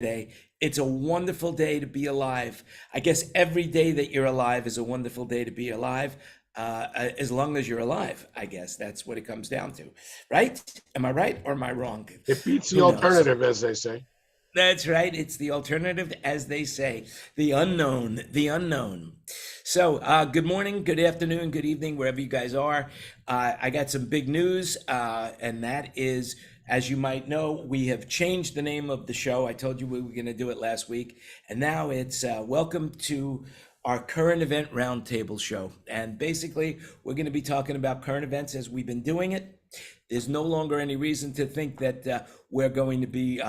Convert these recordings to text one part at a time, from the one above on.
Day. It's a wonderful day to be alive. I guess every day that you're alive is a wonderful day to be alive, as long as you're alive. I guess that's what it comes down to, right? Am I right or am I wrong? It beats the Who knows? alternative, as they say. That's right. It's the alternative, as they say, the unknown, the unknown. So, good morning, good afternoon, good evening, wherever you guys are. I got some big news, and that is, as you might know, we have changed the name of the show. I told you we were going to do it last week, and now it's welcome to our current event roundtable show. And basically, we're going to be talking about current events as we've been doing it. There's no longer any reason to think that we're going to be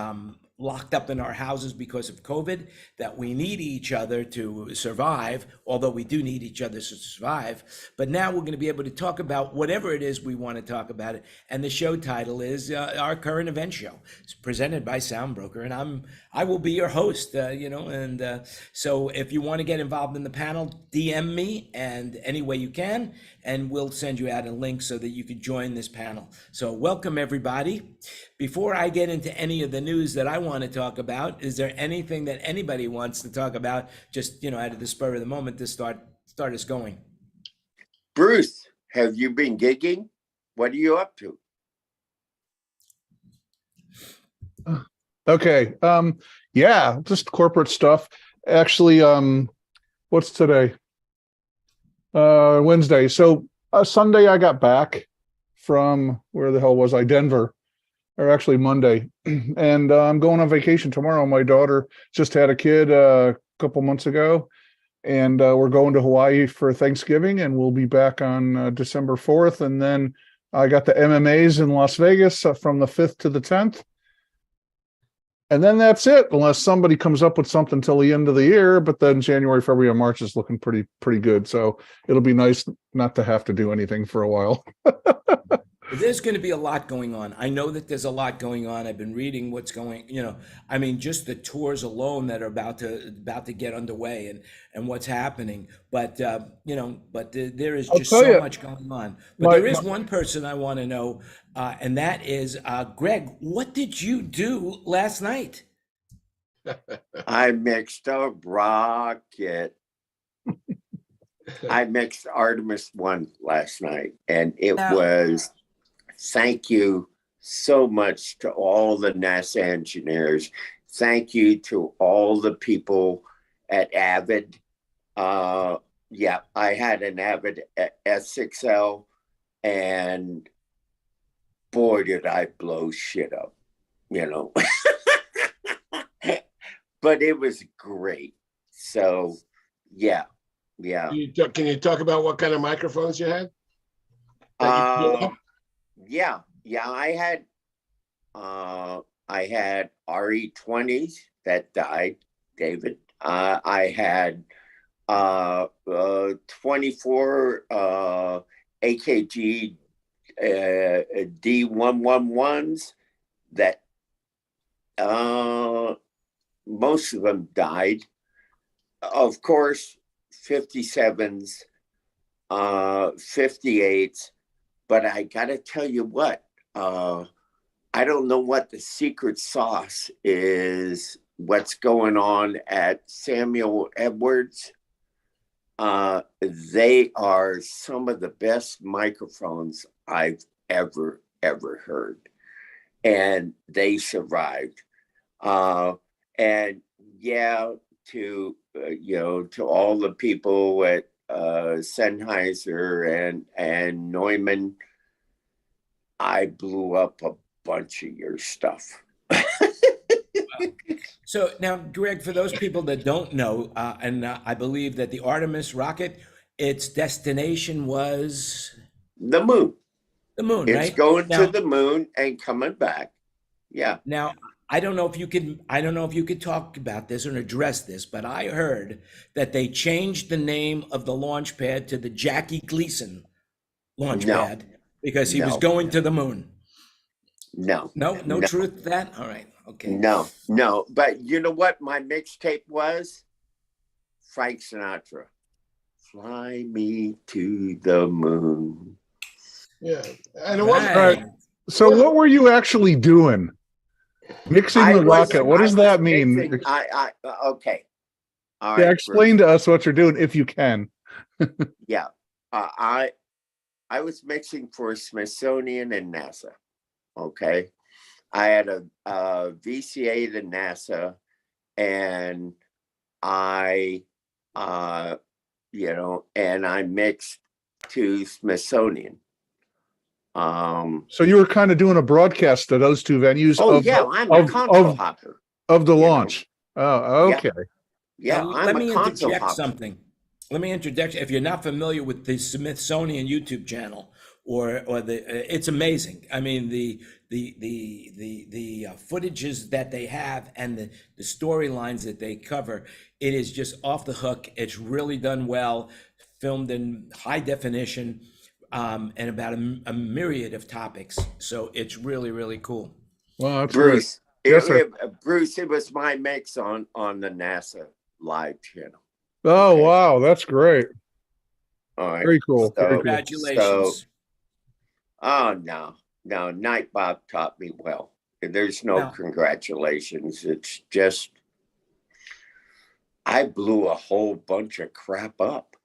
locked up in our houses because of COVID, that we need each other to survive, although we do need each other to survive. But now we're going to be able to talk about whatever it is we want to talk about it. And the show title is our current event show. It's presented by SoundBroker, and I will be your host, so if you want to get involved in the panel, DM me and any way you can, and we'll send you out a link so that you can join this panel. So welcome, everybody. Before I get into any of the news that I want to talk about, is there anything that anybody wants to talk about, just, out of the spur of the moment to start us going? Bruce, have you been gigging? What are you up to? Okay. Yeah, just corporate stuff. Actually, what's today? Wednesday. So Sunday I got back from, where the hell was I? Denver. Or actually Monday. And I'm going on vacation tomorrow. My daughter just had a kid a couple months ago, and we're going to Hawaii for Thanksgiving, and we'll be back on December 4th. And then I got the MMAs in Las Vegas from the 5th to the 10th. And then that's it, unless somebody comes up with something till the end of the year. But then January, February, and March is looking pretty good. So it'll be nice not to have to do anything for a while. There's going to be a lot going on. I know that there's a lot going on. I've been reading what's going, just the tours alone that are about to get underway and what's happening. But, there is just so much going on. But there is one person I want to know, and that is Greg. What did you do last night? I mixed a rocket. I mixed Artemis 1 last night, and it was... Thank you so much to all the NASA engineers. Thank you to all the people at Avid. I had an Avid S6L, and boy, did I blow shit up, But it was great. So, yeah. Can you talk about what kind of microphones you had? Yeah, I had RE20s that died, David. I had 24 AKG D111s that most of them died. Of course, 57s, 58s. But I got to tell you what, I don't know what the secret sauce is, what's going on at Samuel Edwards. They are some of the best microphones I've ever heard. And they survived. And yeah, to all the people at Sennheiser and Neumann, I blew up a bunch of your stuff. So now, Greg, for those people that don't know, I believe that the Artemis rocket, its destination was the moon. The moon, it's right? It's going to the moon and coming back. Yeah. Now, I don't know if you could talk about this or address this, but I heard that they changed the name of the launch pad to the Jackie Gleason launch pad because he was going to the moon. No truth to that. All right. Okay. No. But you know what my mixtape was? Frank Sinatra. Fly me to the moon. Yeah. And it wasn't right. So what were you actually doing? Mixing I the was- rocket. What I does was that mean? mixing- okay. All Yeah, right. explain to us what you're doing if you can. Yeah. I was mixing for Smithsonian and NASA. Okay. I had a VCA to NASA, and I and I mixed to Smithsonian. So you were kind of doing a broadcast to those two venues I'm a console hopper. of the you know. launch. Oh, okay. Yeah, Now, I'm let a me console interject hopper. something. Let me interject. If you're not familiar with the Smithsonian YouTube channel, or it's amazing. I mean, the footages that they have and the storylines that they cover, it is just off the hook. It's really done well, filmed in high definition, and about a myriad of topics. So it's really, really cool. Well, that's Bruce, great. Yes, sir. Bruce, it was my mix on the NASA live channel. Oh, Okay. wow. That's great. All right. Very cool. Very cool. Congratulations. Oh, no, Night Bob taught me well. There's no No. congratulations. It's just, I blew a whole bunch of crap up.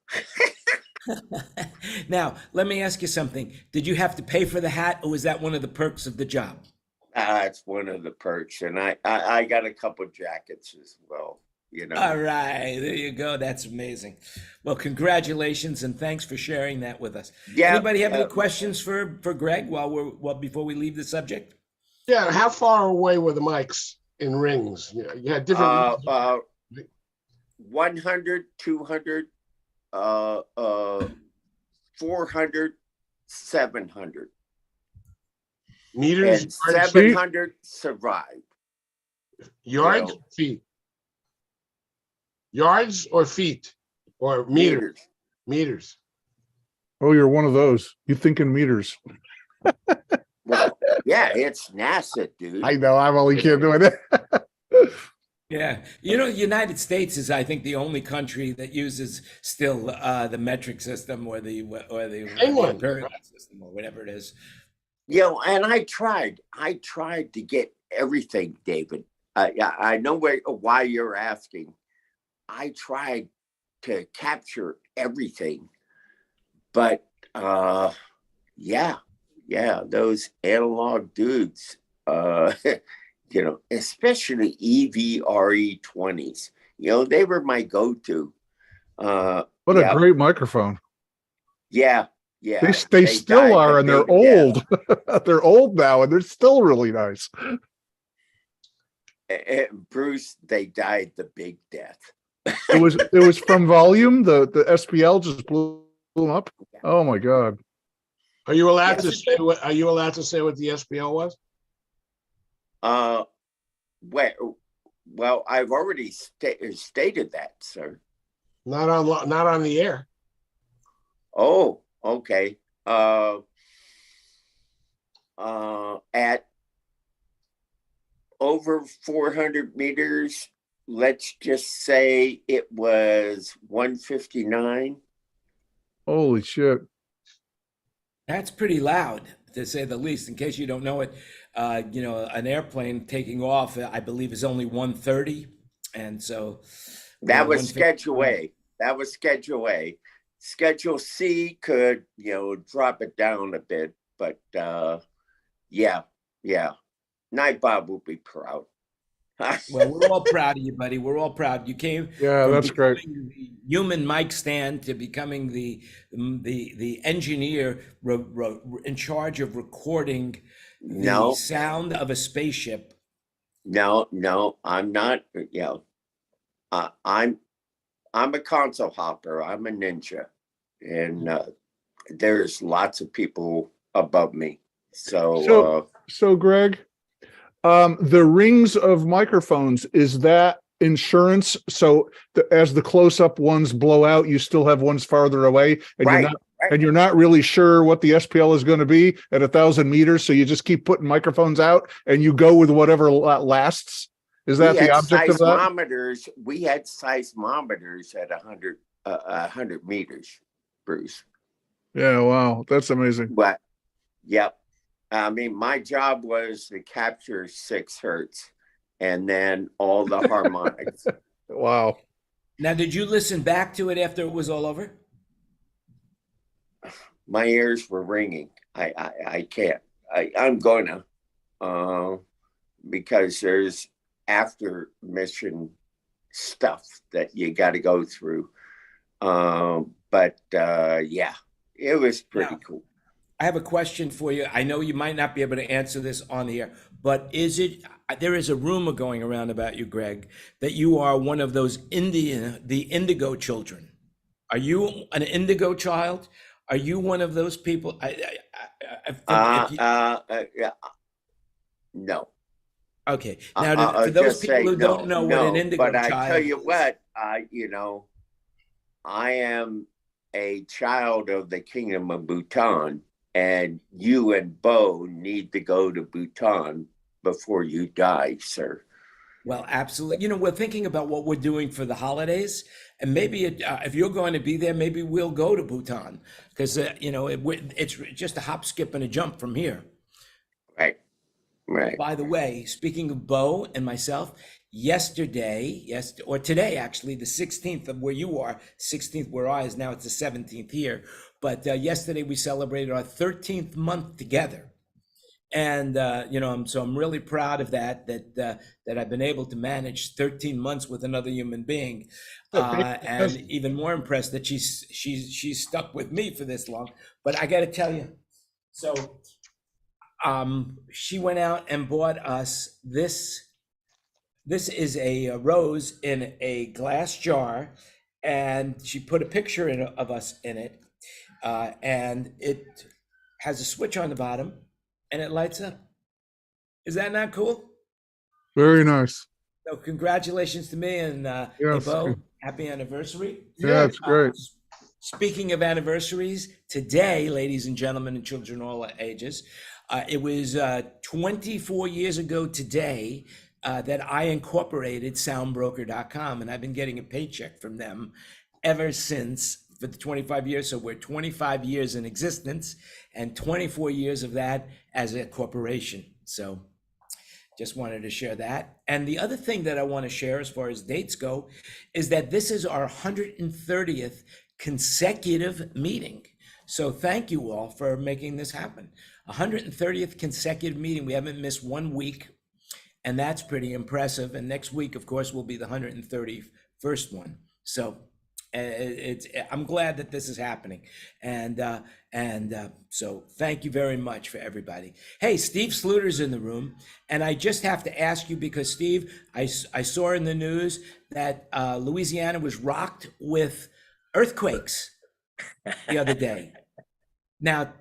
Now, let me ask you something. Did you have to pay for the hat, or was that one of the perks of the job? That's one of the perks. And I got a couple jackets as well, All right, there you go. That's amazing. Well, congratulations, and thanks for sharing that with us. Yeah, Anybody have any questions for Greg before we leave the subject? Yeah, how far away were the mics in rings? You had different. 100, 200, 400, 700. meters, And yards, 700 survived. yards, No. feet. Yards or feet or meters? Meters. Oh, you're one of those. You think in meters. Well, yeah, it's NASA, dude. I know. I'm only kidding with it. Yeah, the United States is, I think, the only country that uses still the metric system or the England, imperial system or whatever it is. And I tried to get everything, David. I know why you're asking. I tried to capture everything, but those analog dudes, especially EVRE20s, they were my go-to. What a great microphone. Yeah. They died still are, the and they're big death. old. They're old now, and they're still really nice. Bruce, they died the big death. It was from volume. The SPL just blew them up. Oh my God. Are you allowed to say what? Are you allowed to say what the SPL was? Well, I've already stated that, sir. Not on the air. Oh, okay. At over 400 meters, let's just say it was 159. Holy shit. That's pretty loud, to say the least. In case you don't know it, an airplane taking off, I believe, is only 130, and so that was Schedule A. That was Schedule A. Schedule C could, drop it down a bit, but yeah. Night Bob will be proud. Well, we're all proud of you, buddy. We're all proud. You came Yeah, from that's great. becoming the human mic stand to becoming the engineer in charge of recording the sound of a spaceship. No, I'm not. I'm a console hopper. I'm a ninja, and there's lots of people above me. So Greg, the rings of microphones, is that insurance? So as the close-up ones blow out, you still have ones farther away, and you're not really sure what the SPL is going to be at 1,000 meters. So you just keep putting microphones out, and you go with whatever lasts. Is that the object of that? We had seismometers at 100 meters, Bruce. Yeah, wow, that's amazing. But yep. I mean, my job was to capture 6 hertz and then all the harmonics. Wow. Now, did you listen back to it after it was all over? My ears were ringing. I can't. I'm gonna, because there's after mission stuff that you got to go through. But yeah, it was pretty cool. I have a question for you. I know you might not be able to answer this on the air, but there is a rumor going around about you, Greg, that you are one of those the indigo children. Are you an indigo child? Are you one of those people? Yeah, no. Okay. Now, for those people who don't know what an indigo but I child tell you is, what, I am a child of the Kingdom of Bhutan, and you and Bo need to go to Bhutan before you die, sir. well, absolutely. We're thinking about what we're doing for the holidays, and maybe if you're going to be there, maybe we'll go to Bhutan because it's just a hop, skip, and a jump from here. Right. Right. By the way, speaking of Bo and myself, today actually, the 16th of where you are, 16th where I is now, it's the 17th here. But yesterday we celebrated our 13th month together. And I'm really proud of that I've been able to manage 13 months with another human being, and even more impressed that she's stuck with me for this long. But I got to tell you, so she went out and bought us this. This is a rose in a glass jar, and she put a picture of us in it, and it has a switch on the bottom, and it lights up. Is that not cool? Very nice. So congratulations to me, and hey, Yes. Bo, happy anniversary. Yeah, it's great. Speaking of anniversaries, today, ladies and gentlemen, and children of all ages, it was 24 years ago today that I incorporated SoundBroker.com, and I've been getting a paycheck from them ever since for the 25 years. So we're 25 years in existence and 24 years of that as a corporation. So just wanted to share that. And the other thing that I want to share as far as dates go is that this is our 130th consecutive meeting. So thank you all for making this happen. 130th consecutive meeting. We haven't missed 1 week, and that's pretty impressive. And next week, of course, will be the 131st one. So I'm glad that this is happening. And so thank you very much for everybody. Hey, Steve Sluter's in the room. And I just have to ask you, because Steve, I saw in the news that Louisiana was rocked with earthquakes the other day. Now,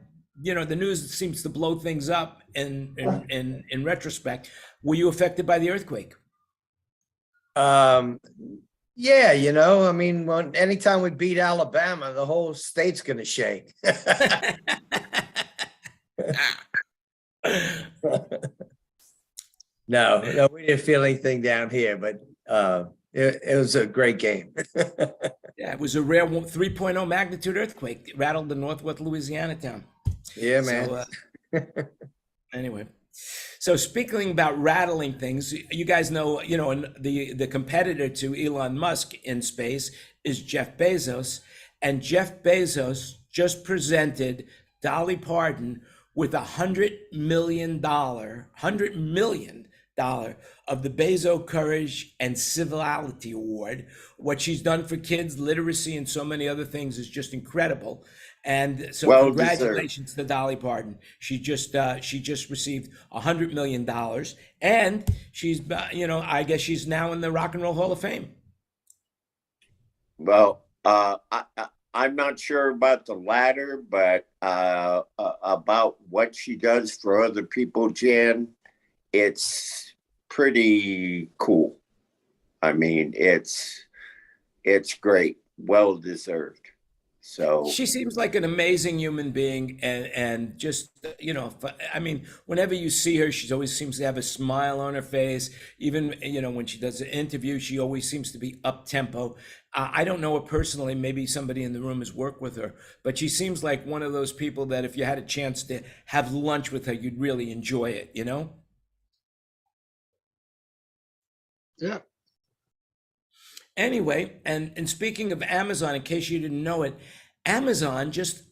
the news seems to blow things up in retrospect. Were you affected by the earthquake? Yeah, I mean, anytime we beat Alabama, the whole state's going to shake. No, we didn't feel anything down here, but it was a great game. Yeah, it was a rare 3.0 magnitude earthquake. It rattled the Northwest Louisiana town. Yeah, man. Anyway, so speaking about rattling things, you guys know, the competitor to Elon Musk in space is Jeff Bezos, and Jeff Bezos just presented Dolly Parton with $100 million of the Bezos Courage and Civility Award. What she's done for kids, literacy, and so many other things is just incredible. And so congratulations to Dolly Parton. She just received $100 million, and she's, I guess she's now in the Rock and Roll Hall of Fame. Well, I'm not sure about the latter, but about what she does for other people, Jan, it's pretty cool. I mean, it's great, well deserved. So She seems like an amazing human being, and just, I mean, whenever you see her, she always seems to have a smile on her face. Even, when she does an interview, she always seems to be up tempo. I don't know her personally. Maybe somebody in the room has worked with her, but she seems like one of those people that if you had a chance to have lunch with her, you'd really enjoy it, Yeah. Anyway, and speaking of Amazon, in case you didn't know it, Amazon just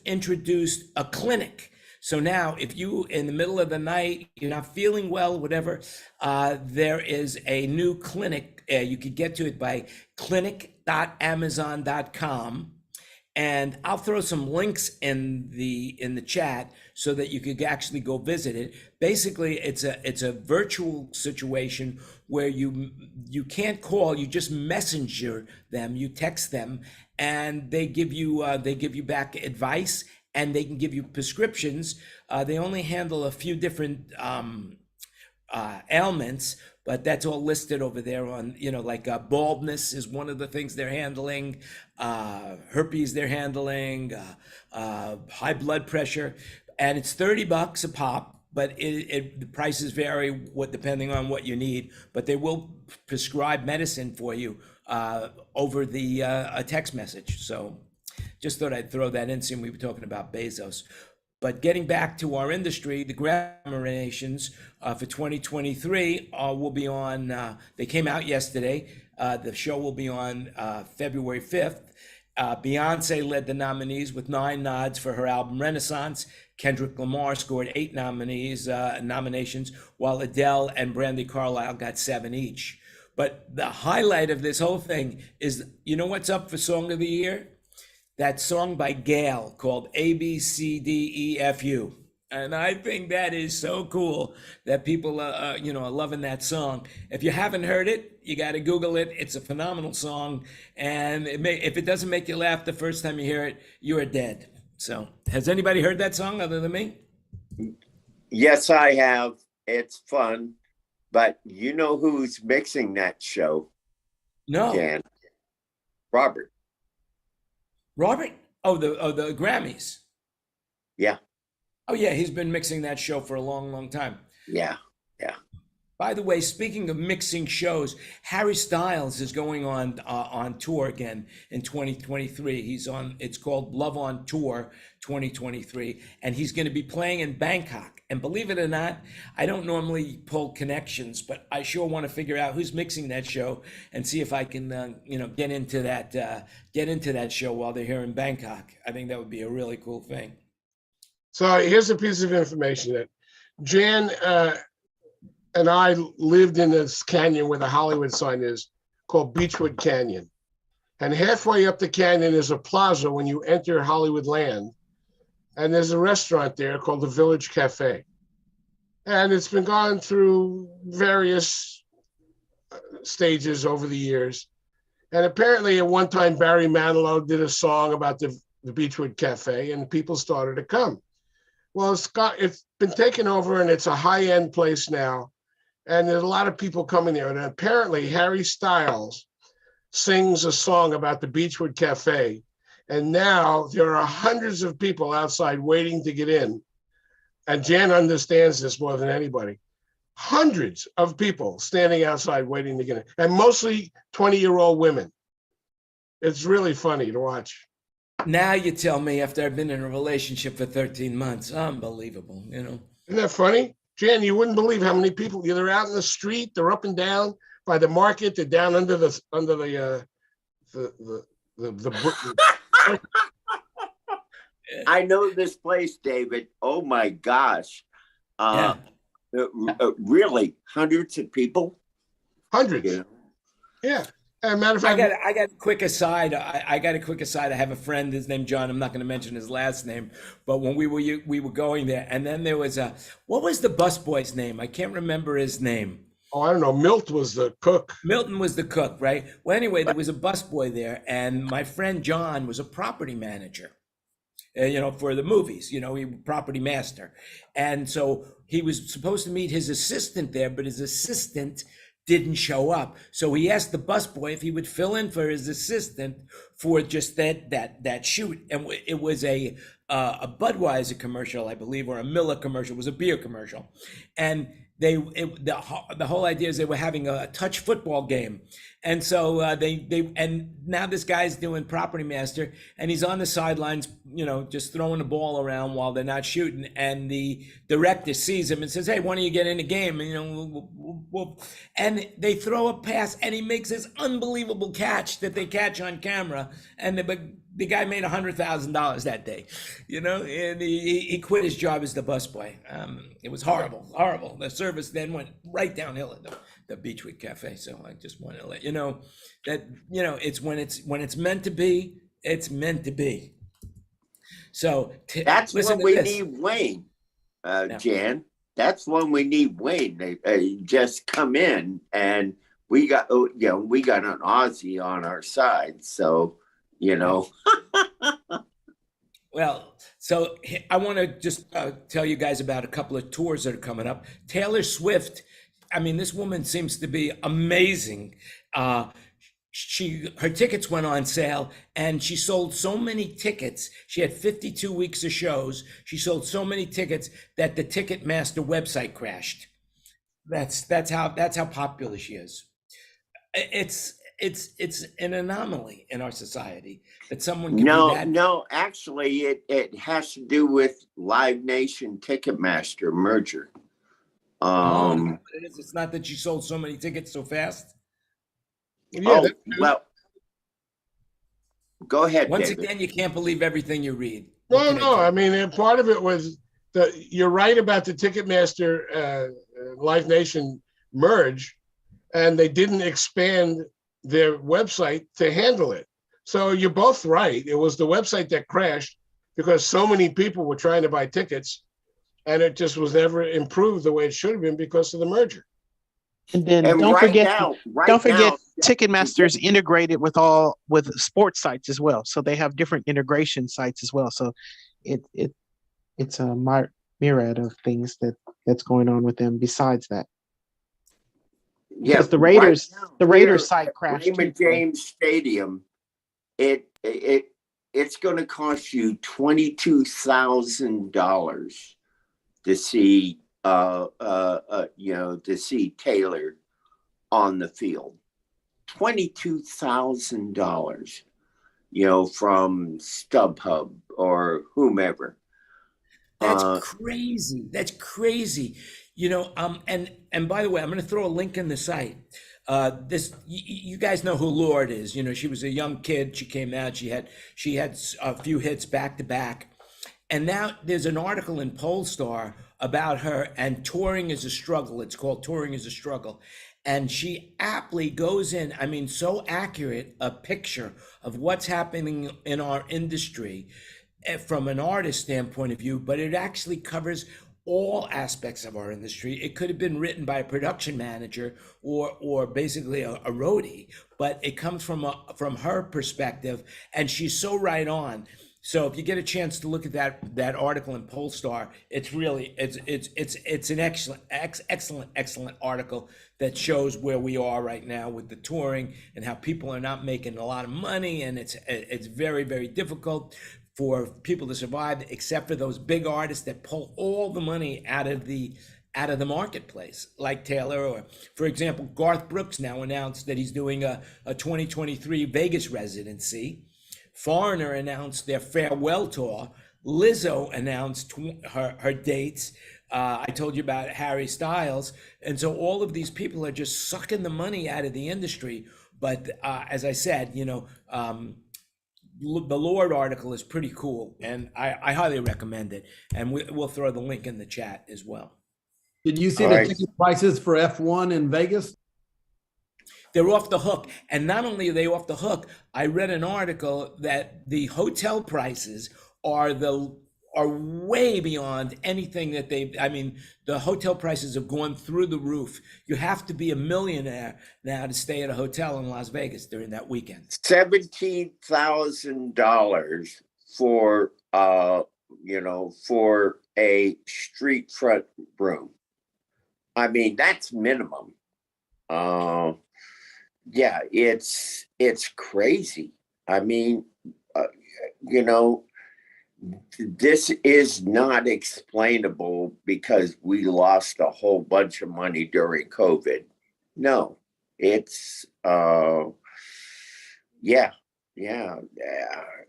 introduced a clinic. So now, if you in the middle of the night you're not feeling well, whatever, there is a new clinic. You could get to it by clinic.amazon.com. And I'll throw some links in the chat so that you could actually go visit it. Basically, it's a virtual situation where you can't call, you just messenger them, you text them, and they give you back advice, and they can give you prescriptions. They only handle a few different ailments, but that's all listed over there on, like baldness is one of the things they're handling, herpes they're handling, high blood pressure, and it's $30 a pop. But the prices vary depending on what you need. But they will prescribe medicine for you over a text message. So just thought I'd throw that in, seeing we were talking about Bezos. But getting back to our industry, the Grammy nominations for 2023 will be on, they came out yesterday. The show will be on February 5th. Beyonce led the nominees with 9 nods for her album Renaissance. Kendrick Lamar scored 8 nominations, while Adele and Brandy Carlisle got 7 each. But the highlight of this whole thing is, what's up for Song of the Year? That song by Gail called ABCDEFU. And I think that is so cool that people are loving that song. If you haven't heard it, you got to Google it. It's a phenomenal song. And if it doesn't make you laugh the first time you hear it, you are dead. So has anybody heard that song other than me? yes, I have. It's fun. But you know who's mixing that show? No. Jan? Robert. Robert? Oh, the Grammys. Yeah. Oh, yeah, he's been mixing that show for a long, long time. Yeah. By the way, speaking of mixing shows, Harry Styles is going on tour again in 2023. It's called Love on Tour 2023, and he's going to be playing in Bangkok. And believe it or not, I don't normally pull connections, but I sure want to figure out who's mixing that show and see if I can, get into that show while they're here in Bangkok. I think that would be a really cool thing. So here's a piece of information that Jan and I lived in this canyon where the Hollywood sign is, called Beechwood Canyon. And halfway up the canyon is a plaza when you enter Hollywood Land. And there's a restaurant there called the Village Cafe. And it's been gone through various stages over the years. And apparently at one time, Barry Manilow did a song about the Beechwood Cafe, and people started to come. Well, it's been taken over, and it's a high-end place now. And there's a lot of people coming there. And apparently Harry Styles sings a song about the Beechwood Cafe. And now there are hundreds of people outside waiting to get in. And Jan understands this more than anybody. Hundreds of people standing outside waiting to get in, and mostly 20-year-old women. It's really funny to watch. Now you tell me, after I've been in a relationship for 13 months, unbelievable, Isn't that funny? Jan, you wouldn't believe how many people, they're out in the street, they're up and down by the market, they're down under the I know this place, David. Oh my gosh. Yeah. Really, hundreds of people? Hundreds. Yeah. Yeah. As a matter of fact, I got a quick aside. I got a quick aside. I have a friend. His name John. I'm not going to mention his last name. But when we were going there, and then there was what was the busboy's name? I can't remember his name. oh, I don't know, Milt was the cook. Milton was the cook, right? Well, anyway, there was a busboy there, and my friend John was a property manager. For the movies, he was property master. And so he was supposed to meet his assistant there, but his assistant didn't show up. So he asked the busboy if he would fill in for his assistant for just that shoot. And it was a Budweiser commercial, I believe, or a Miller commercial. It was a beer commercial. And the whole idea is they were having a touch football game. And so and now this guy's doing Property Master, and he's on the sidelines, just throwing the ball around while they're not shooting. And the director sees him and says, "Hey, why don't you get in the game?" And they throw a pass, and he makes this unbelievable catch that they catch on camera. And the guy made $100,000 that day, and he quit his job as the busboy. It was horrible. The service then went right downhill at the Beechwood Cafe. So I just want to let you know that, it's when it's meant to be, it's meant to be. So that's listen when we to this. need Wayne, Jan. That's when we need Wayne. They just come in, and we got an Aussie on our side. So, Well, so I want to just tell you guys about a couple of tours that are coming up. Taylor Swift, I mean, this woman seems to be amazing. Her tickets went on sale, and she sold so many tickets. She had 52 weeks of shows. She sold so many tickets that the Ticketmaster website crashed. That's how popular she is. It's an anomaly in our society that someone can be that. No, actually it has to do with Live Nation Ticketmaster merger. It's not that you sold so many tickets so fast. Yeah, well, go ahead. Once David. again, you can't believe everything you read. No. I mean, part of it was you're right about the Ticketmaster Live Nation merge, and they didn't expand their website to handle it. So you're both right. It was the website that crashed because so many people were trying to buy tickets, and it just was never improved the way it should have been because of the merger. And then don't forget Ticketmaster's integrated with sports sites as well. So they have different integration sites as well. So it's a myriad of things that's going on with them besides that. Yeah, because the Raiders site crashed. Raymond James Stadium, it's going to cost you $22,000 to see to see Taylor on the field. $22,000, from StubHub or whomever. That's crazy. That's crazy. And by the way, I'm going to throw a link in the site. You guys know who Lorde is. She was a young kid. She came out. She had a few hits back to back. And now there's an article in Polestar about her, and touring is a struggle. It's called Touring is a Struggle. And she aptly goes in, so accurate a picture of what's happening in our industry from an artist standpoint of view, but it actually covers all aspects of our industry. It could have been written by a production manager or basically a roadie, but it comes from her perspective, and she's so right on. So if you get a chance to look at that article in Polestar, it's an excellent article that shows where we are right now with the touring and how people are not making a lot of money, and it's very, very difficult for people to survive, except for those big artists that pull all the money out of the marketplace, like Taylor, or for example, Garth Brooks now announced that he's doing a 2023 Vegas residency. Foreigner announced their farewell tour. Lizzo announced her dates. I told you about Harry Styles. And so all of these people are just sucking the money out of the industry. But as I said, the Lorde article is pretty cool, and I highly recommend it. And we'll throw the link in the chat as well. Did you see the ticket prices for F1 in Vegas? They're off the hook. And not only are they off the hook, I read an article that the hotel prices are way beyond anything that the hotel prices have gone through the roof. You have to be a millionaire now to stay at a hotel in Las Vegas during that weekend. $17,000 for for a street front room. That's minimum. Yeah, it's crazy. I mean, you know, this is not explainable because we lost a whole bunch of money during COVID. No, it's yeah,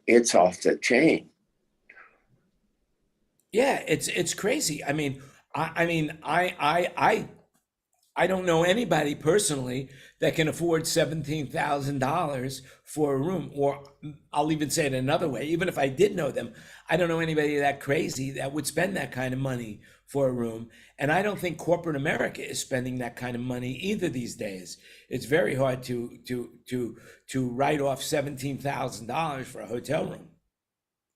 it's off the chain. Yeah, it's crazy. I don't know anybody personally that can afford $17,000 for a room. Or I'll even say it another way. Even if I did know them, I don't know anybody that crazy that would spend that kind of money for a room. And I don't think corporate America is spending that kind of money either these days. It's very hard to write off $17,000 for a hotel room,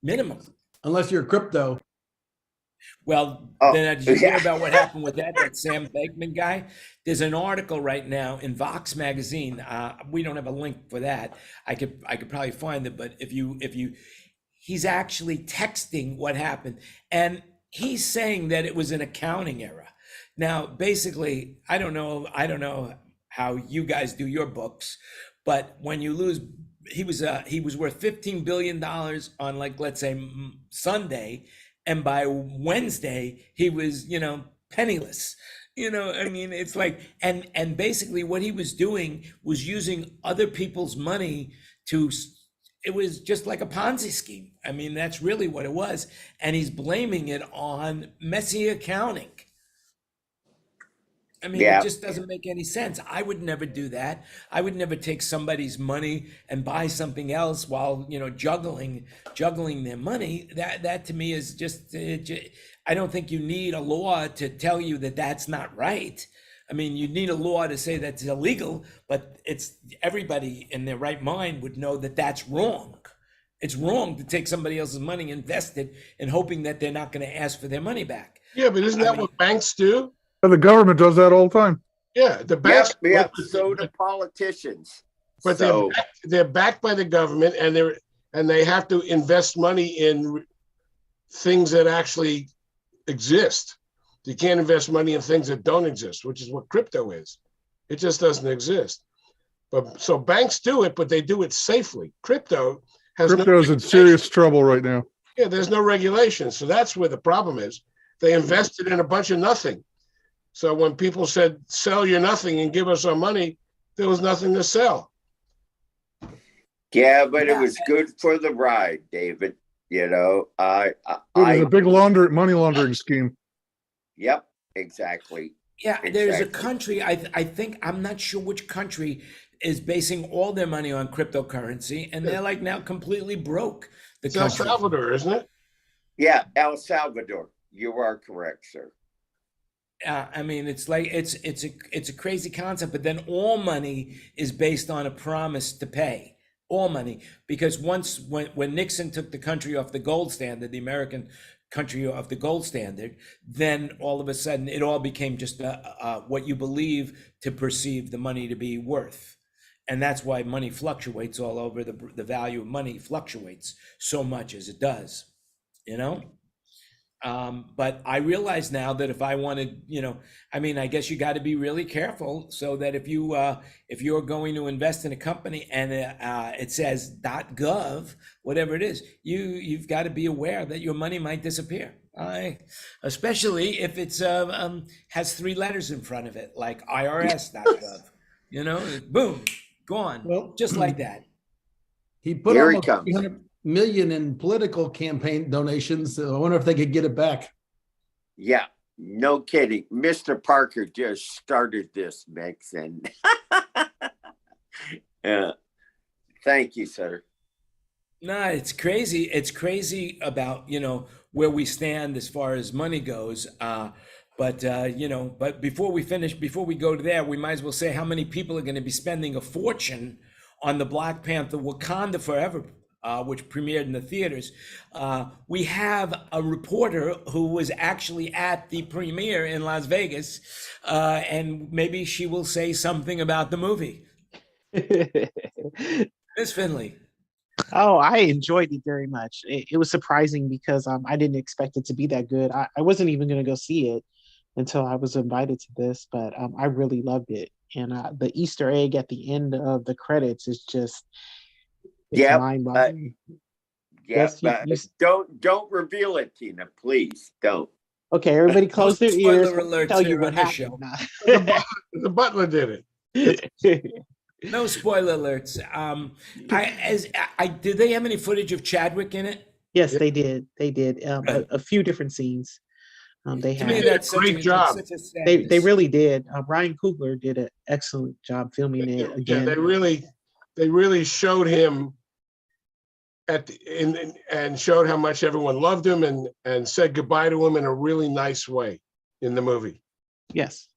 minimum. Unless you're crypto. Well, then did you hear about what happened with that Sam Bankman guy? There's an article right now in Vox magazine. We don't have a link for that. I could probably find it, but if you, he's actually texting what happened, and he's saying that it was an accounting error. Now, basically, I don't know how you guys do your books, but when you lose, he was worth $15 billion on, like, let's say Sunday. And by Wednesday, he was, penniless. It's like, and basically what he was doing was using other people's money it was just like a Ponzi scheme. That's really what it was. And he's blaming it on messy accounting. It just doesn't make any sense. I would never do that. I would never take somebody's money and buy something else while, juggling their money. That to me is just, I don't think you need a law to tell you that that's not right. You need a law to say that's illegal, but everybody in their right mind would know that that's wrong. It's wrong to take somebody else's money, invest it, and hoping that they're not going to ask for their money back. Yeah, but isn't that what banks do? The government does that all the time. Yeah, the banks. Yep, so do politicians. But they're backed by the government, and they have to invest money in things that actually exist. You can't invest money in things that don't exist, which is what crypto is. It just doesn't exist. But so banks do it, but they do it safely. Crypto is in serious trouble right now. Yeah, there's no regulation, so that's where the problem is. They invested in a bunch of nothing. So when people said, sell your nothing and give us our money, there was nothing to sell. Yeah, but it was good for the ride, David. It was a big money laundering scheme. Yep, exactly. Yeah, there's a country, I think, I'm not sure which country is basing all their money on cryptocurrency, and they're like now completely broke. It's El Salvador, isn't it? Yeah, El Salvador. You are correct, sir. It's like it's a crazy concept, but then all money is based on a promise to pay. All money, because when Nixon took the country off the gold standard, the American country off the gold standard, then all of a sudden it all became just what you believe to perceive the money to be worth, and that's why money fluctuates all over. The value of money fluctuates so much as it does, But I realize now that if I wanted, I guess you got to be really careful so that if you're going to invest in a company and it says .gov, whatever it is, you've got to be aware that your money might disappear. Especially if it's has 3 letters in front of it, like IRS.gov. Boom, gone, well, just like that. He put almost 300 million in political campaign donations. So I wonder if they could get it back. Yeah, no kidding. Mr. Parker just started this mix, and thank you, sir. No, it's crazy. It's crazy about, where we stand as far as money goes. But before we go to there, we might as well say how many people are going to be spending a fortune on the Black Panther Wakanda Forever, which premiered in the theaters. We have a reporter who was actually at the premiere in Las Vegas, and maybe she will say something about the movie. Miss Finley. Oh, I enjoyed it very much. It was surprising because I didn't expect it to be that good. I wasn't even going to go see it until I was invited to this, but I really loved it. And the Easter egg at the end of the credits is just, it's Yep. mind-boggling. Yeah, Yes, but don't reveal it, Tina. Please don't. okay, everybody close their ears. Spoiler alerts Tell you here what on the happened. show. The butler did it. No spoiler alerts. Did they have any footage of Chadwick in it? Yes, they did. They did Good. a few different scenes. They To me, had. that's Great job. such a They sadness. really did. Ryan Coogler did an excellent job filming it Yeah, again. they really showed him and showed how much everyone loved him and said goodbye to him in a really nice way in the movie. Yes.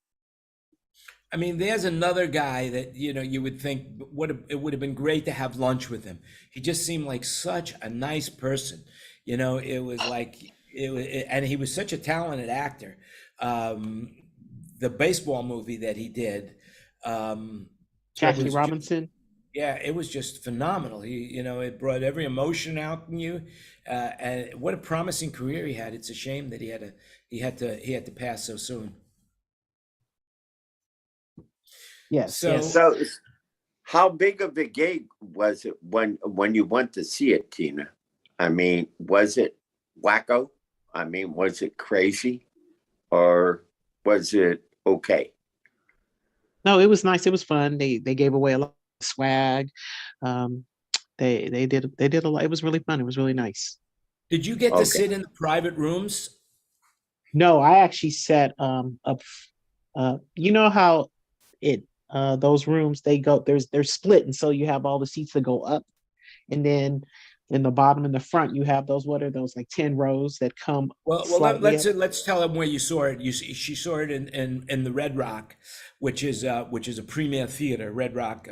I mean, there's another guy that, you would think it would have been great to have lunch with him. He just seemed like such a nice person. It was like, and he was such a talented actor. The baseball movie that he did, Jackie Robinson. Yeah, it was just phenomenal. It brought every emotion out in you, and what a promising career he had. It's a shame that he had to pass so soon. Yes. So how big of a gig was it when you went to see it, Tina? I mean, was it wacko? I mean, was it crazy, or was it okay? No, it was nice. It was fun. They gave away a lot of swag. They did a lot. It was really fun. It was really nice. Did you get to sit in the private rooms? No, I actually sat up. You know how those rooms, they're split, and so you have all the seats that go up, and then in the bottom and the front you have those, what are those, like 10 rows that come let's tell them where you saw it. She saw it in the Red Rock, which is a premier theater, Red Rock,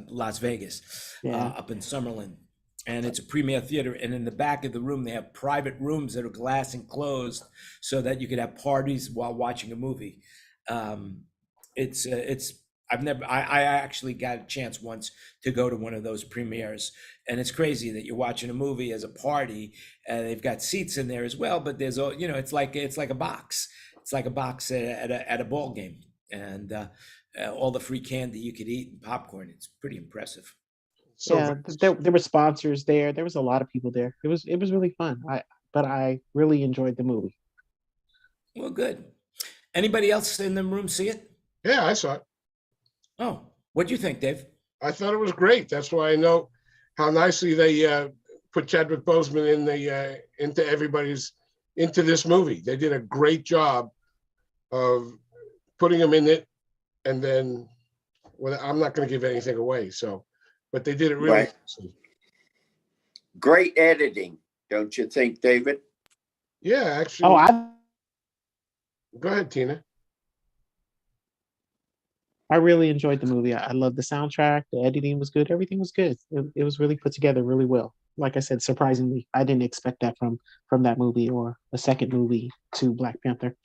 Las Vegas, up in Summerlin. And it's a premier theater, and in the back of the room they have private rooms that are glass enclosed so that you could have parties while watching a movie. I actually got a chance once to go to one of those premieres, and it's crazy that you're watching a movie as a party, and they've got seats in there as well, but there's it's like a box. It's like a box at a ball game, and all the free candy you could eat and popcorn. It's pretty impressive. There were sponsors there. There was a lot of people there. It was really fun. But I really enjoyed the movie. Well, good. Anybody else in the room see it? Yeah, I saw it. Oh, what'd you think, Dave? I thought it was great. That's why I know how nicely they put Chadwick Boseman into this movie. They did a great job of putting him in it, and then I'm not going to give anything away. But they did it really nicely. Great editing, don't you think, David? Yeah, actually. Go ahead, Tina. I really enjoyed the movie. I love the soundtrack. The editing was good. Everything was good. It was really put together really well. Like I said, surprisingly, I didn't expect that from that movie or a second movie to Black Panther.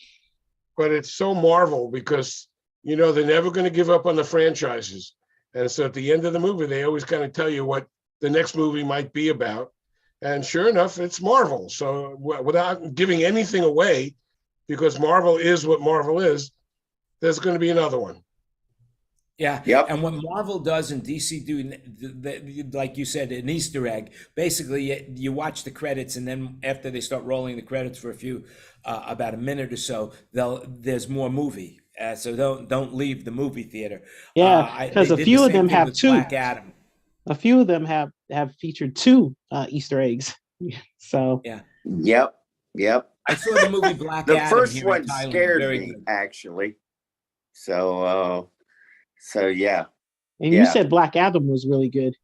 But it's so Marvel because, they're never going to give up on the franchises. And so at the end of the movie, they always kind of tell you what the next movie might be about. And sure enough, it's Marvel. So without giving anything away, because Marvel is what Marvel is, there's going to be another one. Yeah. Yep. And what Marvel does and DC do, like you said, an Easter egg. Basically, you watch the credits, and then after they start rolling the credits for about a minute or so, there's more movie. So don't leave the movie theater. Yeah, because a few of them have two. Black Adam. A few of them have featured two Easter eggs. So yeah. Yep. I saw the movie Black the Adam. The first one scared me, good. Actually. So yeah. And you said Black Adam was really good.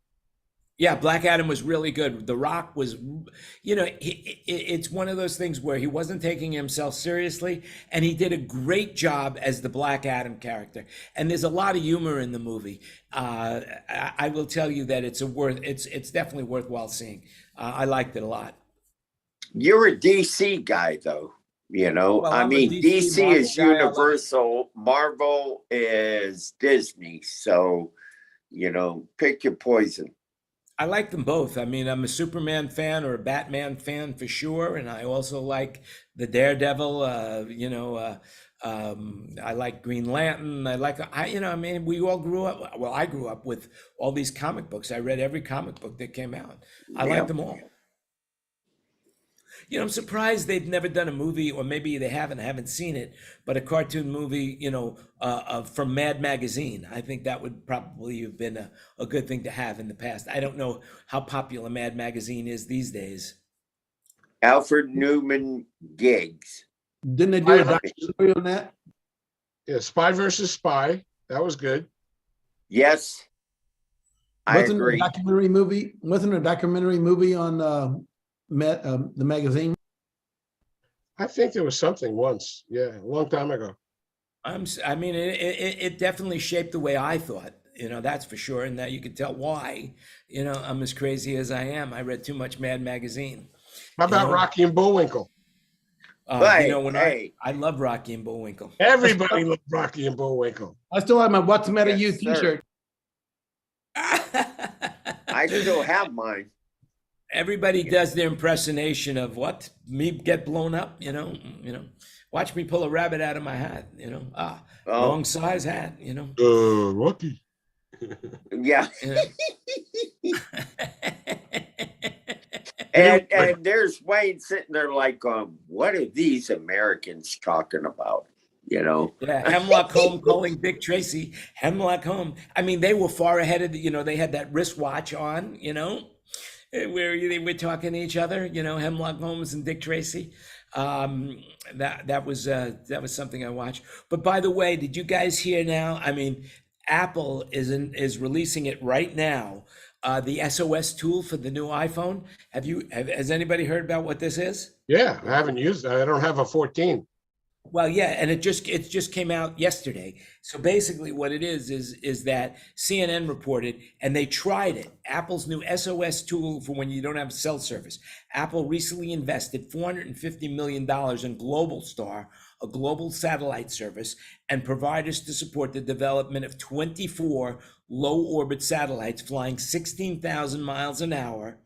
Yeah, Black Adam was really good. The Rock was, it's one of those things where he wasn't taking himself seriously, and he did a great job as the Black Adam character. And there's a lot of humor in the movie. I will tell you that it's definitely worthwhile seeing. I liked it a lot. You're a DC guy, though. Well, I mean, DC Marvel is Universal, Marvel is Disney. So, pick your poison. I like them both. I mean, I'm a Superman fan or a Batman fan for sure, and I also like the Daredevil. I like Green Lantern. I mean, we all grew up. Well, I grew up with all these comic books. I read every comic book that came out. I like them all. I'm surprised they've never done a movie, or maybe they haven't. I haven't seen it, but a cartoon movie, from Mad Magazine. I think that would probably have been a good thing to have in the past. I don't know how popular Mad Magazine is these days. Alfred Newman Gigs. Didn't they do a documentary on that? Yeah, Spy versus Spy. That was good. Yes, I agree. Wasn't a documentary movie on the magazine? I think there was something once. Yeah, a long time ago. I mean, it definitely shaped the way I thought. That's for sure, and that you could tell why. I'm as crazy as I am. I read too much Mad Magazine. How about Rocky and Bullwinkle? I love Rocky and Bullwinkle. Everybody loved Rocky and Bullwinkle. I still have my "What's the Matter You" T-shirt. I still have mine. Everybody does their impersonation of what? Me get blown up, Watch me pull a rabbit out of my hat, wrong size hat, Rocky. Yeah. And there's Wayne sitting there like, what are these Americans talking about? Yeah, Hemlock Holmes calling Dick Tracy. Hemlock Holmes. I mean, they were far ahead of they had that wristwatch on, where they were talking to each other, Hemlock Holmes and Dick Tracy. That was something I watched. But by the way, did you guys hear now? I mean, Apple is releasing it right now. The SOS tool for the new iPhone. Has anybody heard about what this is? Yeah, I haven't used it. I don't have a 14. Well, yeah, and it just came out yesterday. So basically what it is that CNN reported, and they tried it, Apple's new SOS tool for when you don't have cell service. Apple recently invested $450 million in Globalstar, a global satellite service, and providers to support the development of 24 low-orbit satellites flying 16,000 miles an hour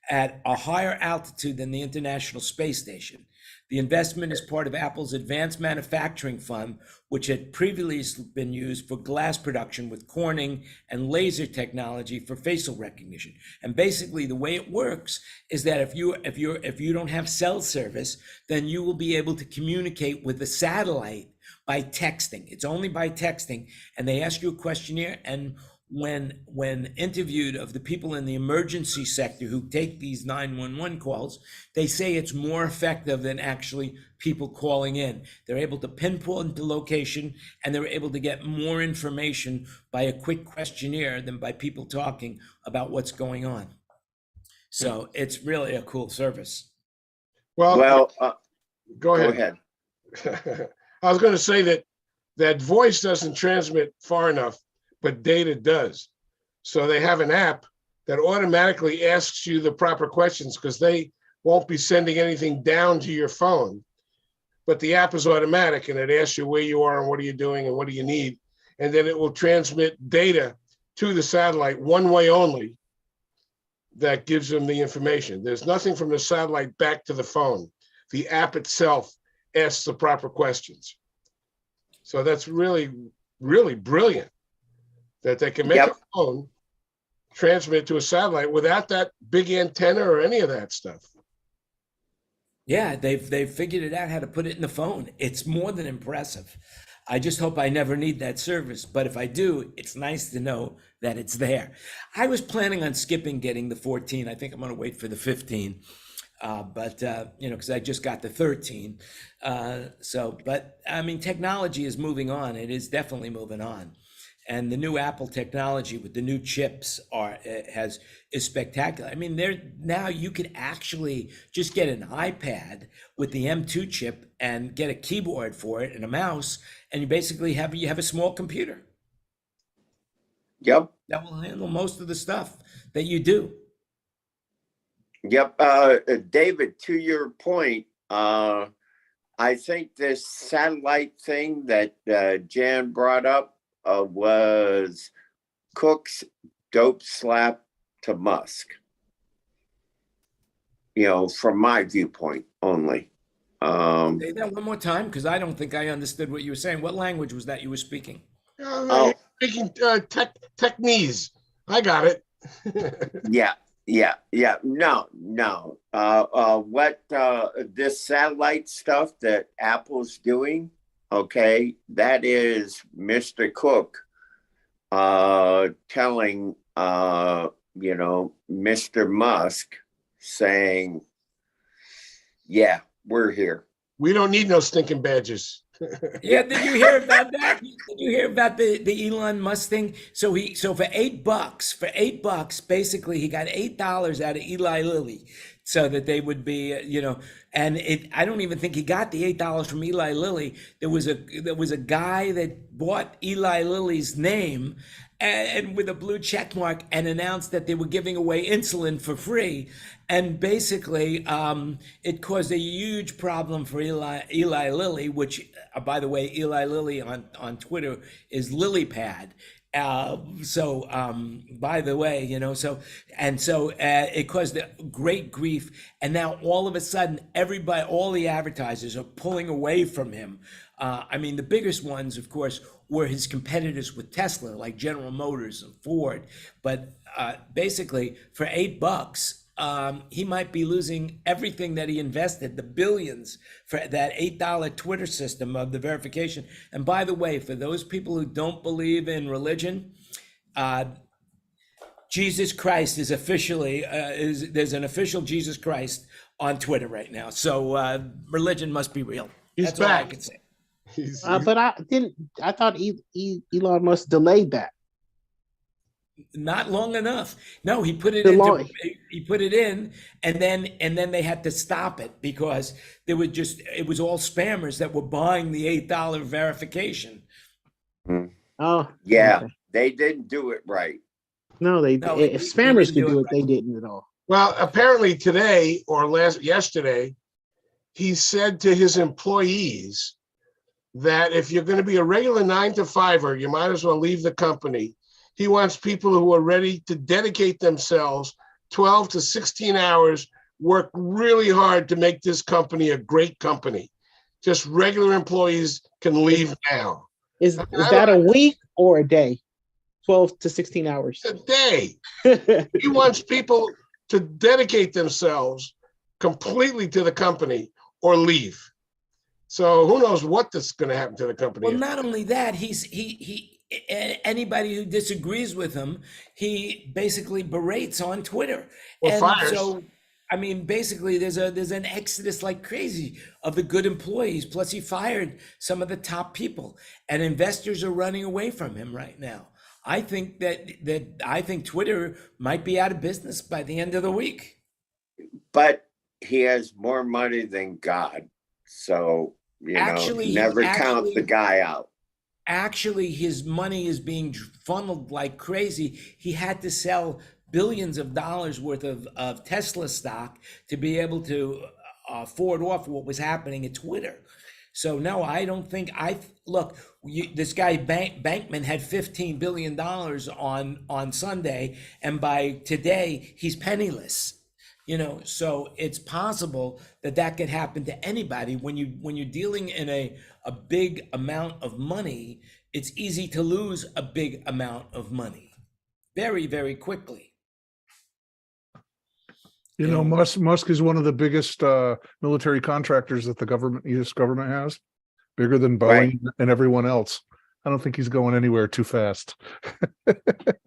at a higher altitude than the International Space Station. The investment is part of Apple's Advanced Manufacturing Fund, which had previously been used for glass production with Corning and laser technology for facial recognition. And basically, the way it works is that if you don't have cell service, then you will be able to communicate with the satellite by texting. It's only by texting, and they ask you a questionnaire, and when interviewed of the people in the emergency sector who take these 911 calls, they say it's more effective than actually people calling in. They're able to pinpoint the location, and they're able to get more information by a quick questionnaire than by people talking about what's going on. So it's really a cool service. Well, go ahead. I was going to say that voice doesn't transmit far enough, but data does. So they have an app that automatically asks you the proper questions because they won't be sending anything down to your phone. But the app is automatic, and it asks you where you are and what are you doing and what do you need. And then it will transmit data to the satellite one way only that gives them the information. There's nothing from the satellite back to the phone. The app itself asks the proper questions. So that's really, really brilliant that they can make a phone transmit to a satellite without that big antenna or any of that stuff. Yeah, they've figured it out how to put it in the phone. It's more than impressive. I just hope I never need that service. But if I do, it's nice to know that it's there. I was planning on skipping getting the 14. I think I'm going to wait for the 15. Because I just got the 13. But I mean, technology is moving on. It is definitely moving on. And the new Apple technology with the new chips is spectacular. I mean, now you could actually just get an iPad with the M2 chip and get a keyboard for it and a mouse, and you basically have a small computer. Yep. That will handle most of the stuff that you do. Yep. David, to your point, I think this satellite thing that Jan brought up was Cook's dope slap to Musk. From my viewpoint only. Say that one more time, because I don't think I understood what you were saying. What language was that you were speaking? Oh, Speaking technese. I got it. yeah. No. What this satellite stuff that Apple's doing, okay, that is Mr. Cook telling Mr. Musk, saying, yeah, we're here. We don't need no stinking badges. Yeah, did you hear about that? Did you hear about the Elon Musk thing? So for $8, basically he got $8 out of Eli Lilly, so that they would be, and I don't even think he got the $8 from Eli Lilly. There was a guy that bought Eli Lilly's name and with a blue check mark, and announced that they were giving away insulin for free. And basically, it caused a huge problem for Eli Lilly, which, by the way, Eli Lilly on Twitter is LilyPad. By the way, it caused great grief. And now all of a sudden, all the advertisers are pulling away from him. The biggest ones, of course, were his competitors with Tesla, like General Motors and Ford. But basically, for $8, he might be losing everything that he invested, the billions, for that $8 Twitter system of the verification. And by the way, for those people who don't believe in religion, Jesus Christ is officially, there's an official Jesus Christ on Twitter right now. So religion must be real. He's That's all I back. can say. But I thought Elon Musk delayed that. Not long enough. No, he put it in, and then they had to stop it because it was all spammers that were buying the $8 verification. Oh, Yeah, okay. They didn't do it right. No, if spammers could do it, they didn't at all. Well, apparently today or yesterday, he said to his employees that if you're going to be a regular 9-to-5-er, you might as well leave the company. He wants people who are ready to dedicate themselves 12 to 16 hours, work really hard to make this company a great company. Just regular employees can leave now. Is that a week or a day? 12 to 16 hours. A day. He wants people to dedicate themselves completely to the company or leave. So who knows what is going to happen to the company. Well, not only that, anybody who disagrees with him, he basically berates on Twitter. Or and fires. So, basically there's an exodus like crazy of the good employees. Plus he fired some of the top people, and investors are running away from him right now. I think I think Twitter might be out of business by the end of the week. But he has more money than God. So, never count the guy out. Actually, his money is being funneled like crazy. He had to sell billions of dollars worth of Tesla stock to be able to forward off what was happening at Twitter. So no, I don't think this guy Bankman had $15 billion on Sunday, and by today he's penniless. So it's possible that could happen to anybody. When you're dealing in a big amount of money, it's easy to lose a big amount of money very, very quickly. Musk is one of the biggest military contractors that the U.S. government has, bigger than Boeing and everyone else. I don't think he's going anywhere too fast.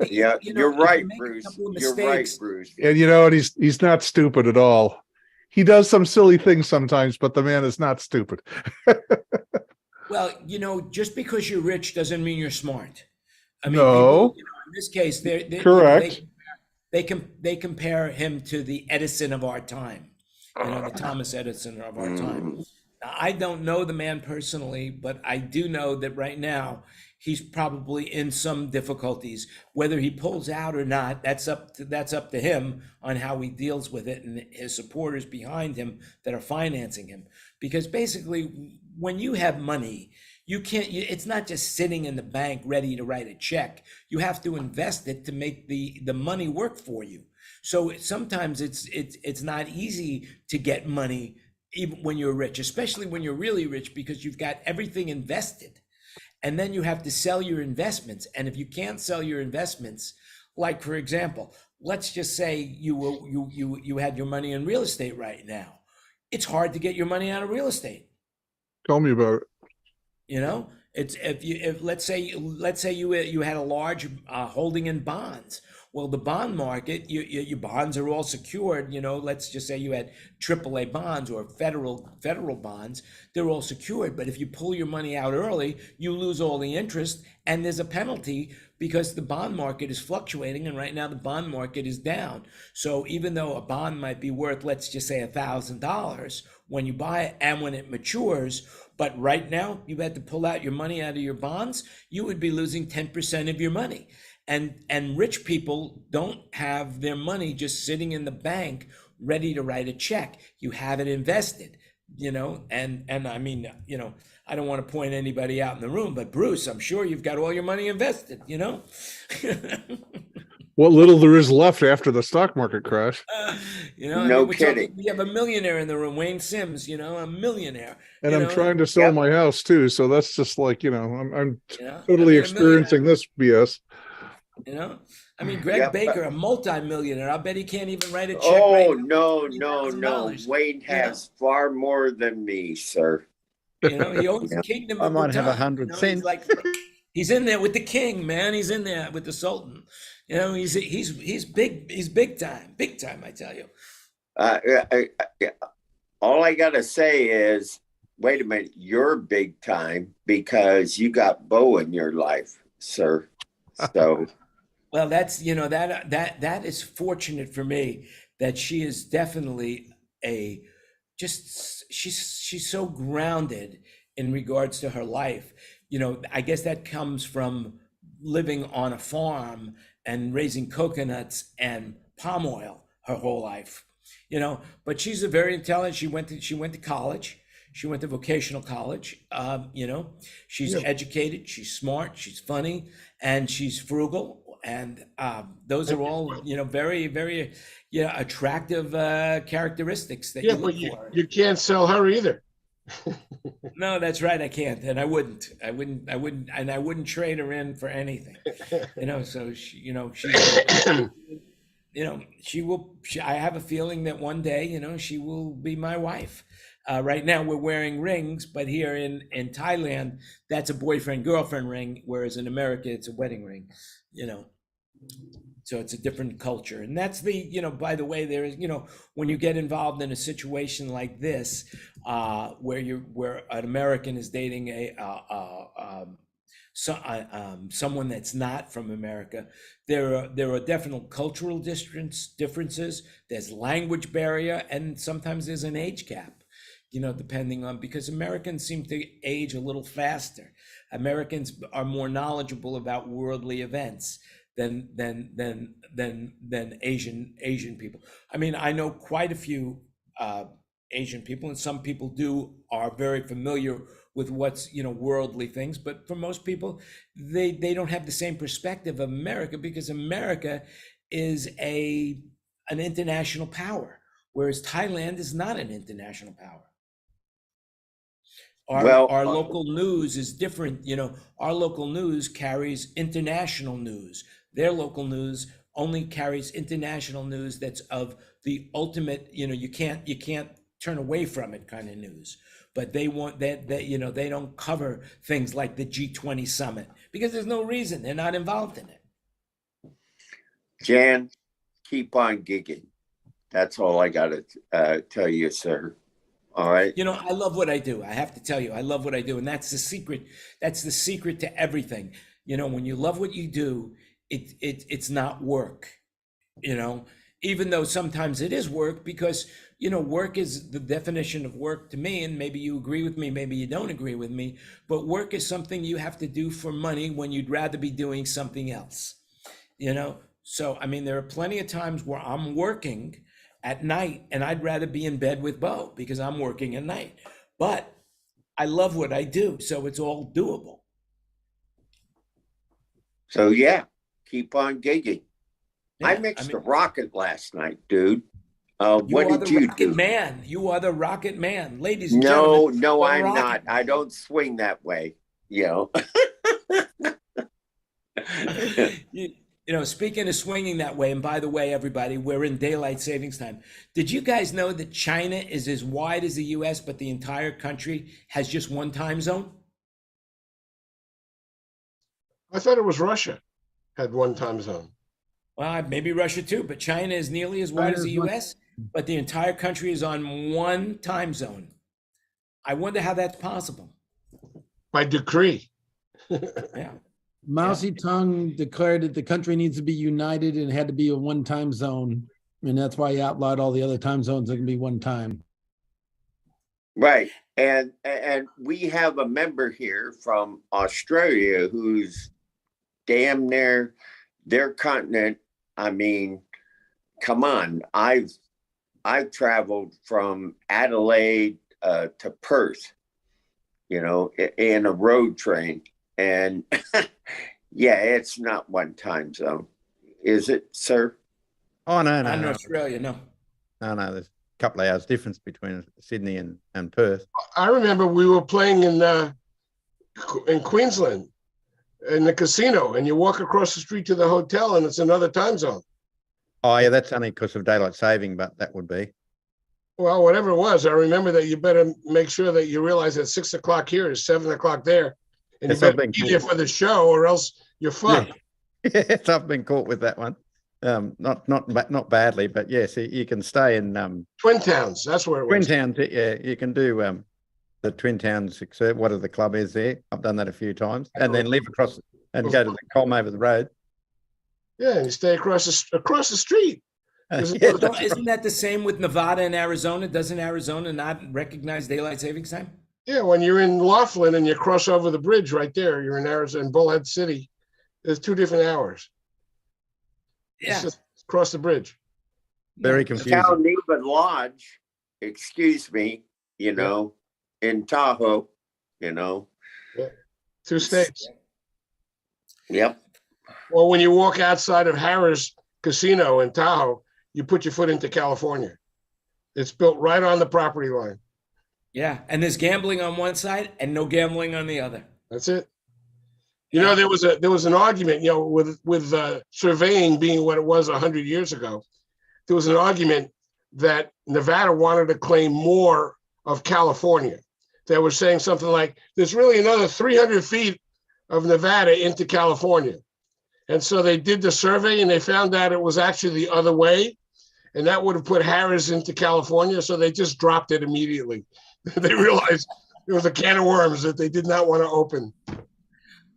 Yeah, you're right, Bruce. You're right, Bruce. And and he's not stupid at all. He does some silly things sometimes, but the man is not stupid. Well, just because you're rich doesn't mean you're smart. No. People, in this case, correct. They compare him to the Edison of our time, the Thomas Edison of our time. Now, I don't know the man personally, but I do know that right now he's probably in some difficulties. Whether he pulls out or not, that's up to him on how he deals with it, and his supporters behind him that are financing him. Because basically, when you have money, it's not just sitting in the bank ready to write a check. You have to invest it to make the money work for you. So sometimes it's not easy to get money even when you're rich, especially when you're really rich, because you've got everything invested. And then you have to sell your investments. And if you can't sell your investments, like for example, let's just say you had your money in real estate right now. It's hard to get your money out of real estate. Tell me about it. You know, it's if let's say you had a large holding in bonds. Well, the bond market, your bonds are all secured. You know, let's just say you had AAA bonds or federal bonds. They're all secured. But if you pull your money out early, you lose all the interest, and there's a penalty because the bond market is fluctuating, and right now the bond market is down. So even though a bond might be worth, let's just say $1,000 when you buy it and when it matures, but right now you had to pull out your money out of your bonds, you would be losing 10% of your money. And rich people don't have their money just sitting in the bank ready to write a check. You have it invested, you know, and I mean, you know, I don't want to point anybody out in the room, but Bruce, I'm sure you've got all your money invested, you know. What little there is left after the stock market crash. You know, No I mean, kidding. We have a millionaire in the room, Wayne Sims, you know, a millionaire. And you I'm know? trying to sell Yep. my house too. So that's just like, you know, I'm You know? totally I mean, experiencing this BS. You know, I mean, Greg Yep. Baker, a multi-millionaire. I bet he can't even write a check. Oh, right no, now, no. $50,000, Wayne has far more than me, sir. You know, he owns the Yep. kingdom I of might have Bhutan. 100 You know, cents. he's in there with the king, man. He's in there with the sultan. You know, he's big. He's big time, I tell you. All I gotta say is, wait a minute, you're big time because you got Bo in your life, sir. So Well, that's, you know, that is fortunate for me that she is definitely she's so grounded in regards to her life. You know, I guess that comes from living on a farm and raising coconuts and palm oil her whole life. You know, but she's a very intelligent. She went to college. She went to vocational college. You know, she's educated. She's smart. She's funny, and she's frugal. And those are all, you know, very, very, attractive characteristics that you Yeah, look but for. you can't sell her either. No, that's right. I can't, and I wouldn't, and I wouldn't trade her in for anything. You know, so she, you know, you know, I have a feeling that one day, you know, she will be my wife. Right now we're wearing rings, but here in Thailand, that's a boyfriend-girlfriend ring, whereas in America, it's a wedding ring, you know. So it's a different culture. And that's the, you know, by the way, there is, you know, when you get involved in a situation like this, where an American is dating someone that's not from America, there are definite cultural differences. There's language barrier, and sometimes there's an age gap, you know, depending on, because Americans seem to age a little faster. Americans are more knowledgeable about worldly events than Asian people. I mean, I know quite a few Asian people, and some people are very familiar with what's, you know, worldly things, but for most people, they don't have the same perspective of America, because America is an international power, whereas Thailand is not an international power. Our local news is different. You know, our local news carries international news. Their local news only carries international news that's of the ultimate, you know, you can't turn away from it kind of news. But they want that, you know, they don't cover things like the G20 summit because there's no reason. They're not involved in it. Jan, keep on gigging. That's all I got to tell you, sir. All right. You know, I love what I do. I have to tell you, I love what I do. And that's the secret. That's the secret to everything. You know, when you love what you do, it's not work, you know, even though sometimes it is work, because, you know, work is the definition of work to me. And maybe you agree with me, maybe you don't agree with me, but work is something you have to do for money when you'd rather be doing something else, you know? So, I mean, there are plenty of times where I'm working at night and I'd rather be in bed with Bo because I'm working at night, but I love what I do. So it's all doable. So yeah, keep on gigging. Yeah, I mixed a rocket last night, dude. What are did the you rocket do? man. You are the rocket man, ladies and No, gentlemen. no, the I'm rocket not. I man. don't swing that way. You know. You know, speaking of swinging that way, and by the way, everybody, we're in daylight savings time. Did you guys know that China is as wide as the US, but the entire country has just one time zone? I thought it was Russia had one time zone. Well, maybe Russia too, but China is nearly as wide as the US, but the entire country is on one time zone. I wonder how that's possible. By decree. Yeah. Mao Zedong declared that the country needs to be united and had to be a one time zone. And that's why he outlawed all the other time zones that can be one time. Right. And we have a member here from Australia who's damn near their continent. I mean, come on. I've traveled from Adelaide to Perth, you know, in a road train. And yeah, it's not one time zone. Is it, sir? Oh, no, Not in no. Australia, no. No, there's a couple of hours difference between Sydney and Perth. I remember we were playing in Queensland in the casino, and you walk across the street to the hotel and it's another time zone. Oh, yeah, that's only because of daylight saving, but that would be. Well, whatever it was, I remember that you better make sure that you realize that 6 o'clock here is 7 o'clock there. And Yes, you I've better been be there for the show or else you're fucked. Yes, I've been caught with that one. Not badly, but yes, you can stay in Twin Towns, that's where it Twin was. Towns. Yeah, you can do the Twin Towns. What the club is there? I've done that a few times, and then live across and go to the com over the road. Yeah, and you stay across the street. Yeah, Isn't that the same with Nevada and Arizona? Doesn't Arizona not recognize daylight savings time? Yeah, when you're in Laughlin and you cross over the bridge right there, you're in Arizona, in Bullhead City. There's 2 different hours. Yeah. It's just cross the bridge. very confusing. Calneva Lodge, excuse me, you know, in Tahoe, you know. 2 states. Yep. Well, when you walk outside of Harrah's Casino in Tahoe, you put your foot into California. It's built right on the property line. Yeah, and there's gambling on one side and no gambling on the other. That's it. You know, there was an argument, you know, with surveying being what it was 100 years ago. There was an argument that Nevada wanted to claim more of California. They were saying something like, there's really another 300 feet of Nevada into California. And so they did the survey and they found out it was actually the other way. And that would have put Harris into California. So they just dropped it immediately. They realized it was a can of worms that they did not want to open.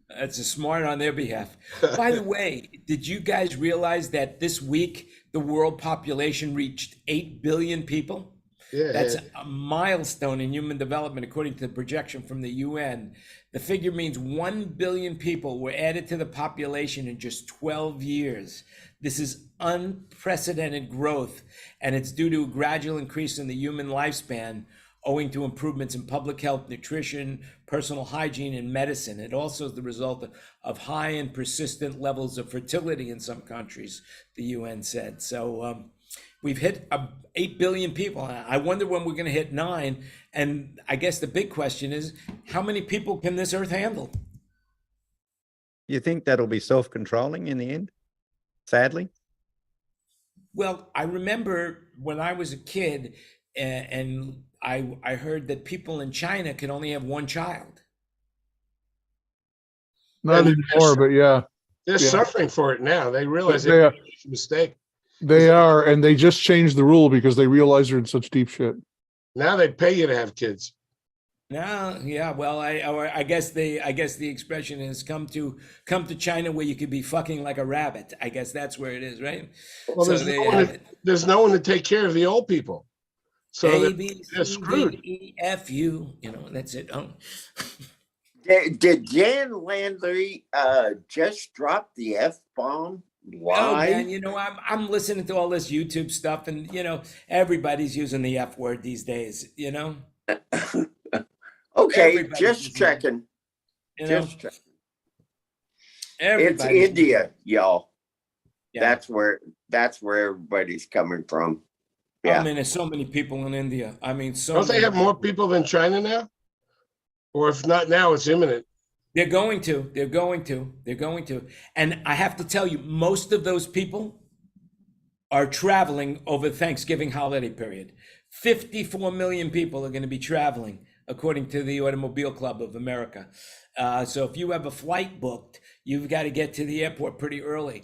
That's smart on their behalf. By the way, did you guys realize that this week the world population reached 8 billion people? Yeah, That's a milestone in human development, according to the projection from the UN. The figure means 1 billion people were added to the population in just 12 years. This is unprecedented growth, and it's due to a gradual increase in the human lifespan, owing to improvements in public health, nutrition, personal hygiene, and medicine. It also is the result of high and persistent levels of fertility in some countries, the UN said. So we've hit 8 billion people. I wonder when we're going to hit 9. And I guess the big question is, how many people can this earth handle? You think that'll be self-controlling in the end? Sadly. Well, I remember when I was a kid and I heard that people in China could only have one child. Not anymore, but yeah. They're suffering for it now. They realize They they are. made a mistake. They are, and they just changed the rule because they realize they're in such deep shit. Now they pay you to have kids. No, yeah, well, I guess the expression is come to China where you could be fucking like a rabbit. I guess that's where it is, right? Well, there's no one to take care of the old people. So they're screwed. A-B-C-D-E-F-U, you know, that's it. Oh. Did Jan Landry just drop the F-bomb live? Oh man, you know, I'm listening to all this YouTube stuff, and you know, everybody's using the F word these days, you know. Okay, Everybody's just checking. You know? Just checking. Everybody's It's India, y'all. Yeah. That's where everybody's coming from. Yeah. I mean, there's so many people in India. I mean, so Don't they many have more people than China now? Or if not now, it's imminent. They're going to. They're going to. They're going to. And I have to tell you, most of those people are traveling over the Thanksgiving holiday period. 54 million people are going to be traveling, according to the Automobile Club of America. So if you have a flight booked, you've got to get to the airport pretty early.